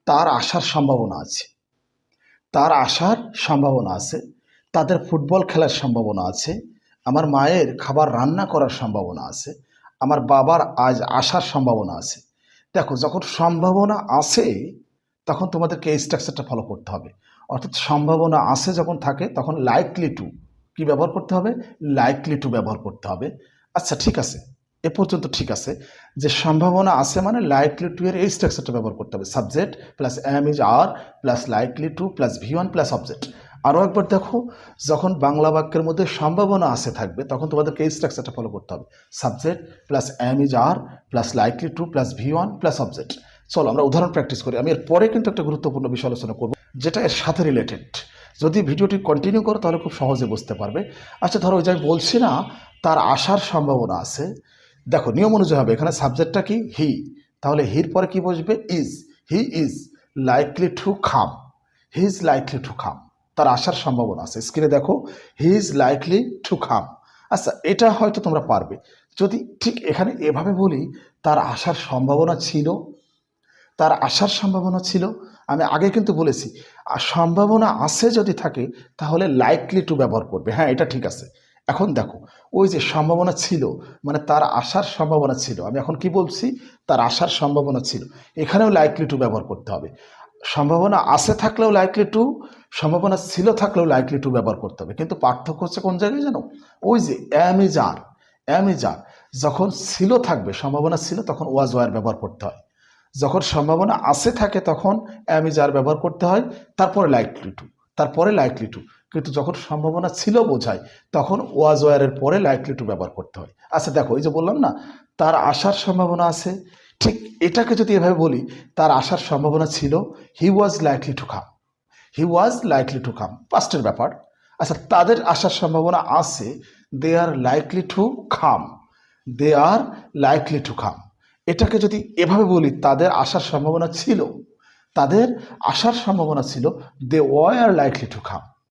তার আসার সম্ভাবনা আছে, তার আসার সম্ভাবনা আছে, তাদের ফুটবল খেলার সম্ভাবনা আছে, আমার মায়ের খাবার রান্না করার সম্ভাবনা আছে, আমার বাবার আজ আসার সম্ভাবনা আছে। দেখো, যখন সম্ভাবনা আছে তখন তোমাদেরকে এই স্ট্রাকচারটা ফলো করতে হবে। অর্থাৎ সম্ভাবনা আছে যখন থাকে তখন লাইকলি টু কি ব্যবহার করতে হবে? লাইকলি টু ব্যবহার করতে হবে। আচ্ছা ঠিক আছে, এ পর্যন্ত ঠিক আছে যে সম্ভাবনা আছে মানে লাইকলি টু এর এই স্ট্রাকচারটা ব্যবহার করতে হবে, subject plus am is are plus likely to plus V one plus object. আরও একবার দেখো, যখন বাংলা বাক্যের মধ্যে সম্ভাবনা আছে থাকবে তখন তোমাদেরকে এই স্ট্রাকচারটা ফলো করতে হবে, subject plus am is are plus likely to plus V one plus object. চলো আমরা উদাহরণ প্র্যাকটিস করি। আমি এর পরে কিন্তু একটা গুরুত্বপূর্ণ বিষয় আলোচনা করব যেটা এর সাথে রিলেটেড। যদি ভিডিওটি কন্টিনিউ করো তাহলে খুব সহজে বুঝতে পারবে। আচ্ছা ধরো, ওই যে আমি বলছি না তার আসার সম্ভাবনা আছে, দেখো নিয়ম অনুযায়ী হবে। এখানে সাবজেক্টটা কি? হি। তাহলে হির পরে কি বসবে? Is. He is likely to come. He is likely to খাম, তার আসার সম্ভাবনা আছে। স্ক্রিনে দেখো, হি ইজ লাইকলি টু খাম। আচ্ছা এটা হয়তো তোমরা পারবে। যদি ঠিক এখানে এভাবে বলি, তার আসার সম্ভাবনা ছিল, তার আসার সম্ভাবনা ছিল। আমি আগে কিন্তু বলেছি সম্ভাবনা আছে যদি থাকে তাহলে লাইকলি টু ব্যবহার করবে। হ্যাঁ এটা ঠিক আছে। এখন দেখো, ওই যে সম্ভাবনা ছিল মানে তার আসার সম্ভাবনা ছিল, আমি এখন কি বলছি? তার আসার সম্ভাবনা ছিল, এখানেও লাইকলি টু ব্যবহার করতে হবে। সম্ভাবনা আছে থাকলেও লাইকলি টু, সম্ভাবনা ছিল থাকলেও লাইকলি টু ব্যবহার করতে হবে। কিন্তু পার্থক্য হচ্ছে কোন জায়গায় জানো? ওই যে am is are, am is are যখন ছিল থাকবে, সম্ভাবনা ছিল, তখন ওয়াজ ওয়ার ব্যবহার করতে হয়। যখন সম্ভাবনা আছে থাকে তখন এম ইজ আর ব্যবহার করতে হয়, তারপরে লাইকলি টু, তারপরে লাইকলি টু। কিন্তু যখন সম্ভাবনা ছিল বোঝায় তখন ওয়াজ ওয়ারের পরে লাইকলি টু ব্যবহার করতে হয়। আচ্ছা দেখো, এই যে বললাম না তার আসার সম্ভাবনা আছে, ঠিক এটাকে যদি এভাবে বলি, তার আসার সম্ভাবনা ছিল, he was likely to come. He was likely to come, পাস্টের ব্যাপার। আচ্ছা তাদের আসার সম্ভাবনা আছে, they are likely to come. They are likely to come, এটাকে যদি এভাবে বলি, তাদের আসার সম্ভাবনা ছিল, তাদের আসার সম্ভাবনা ছিল, they were likely to come.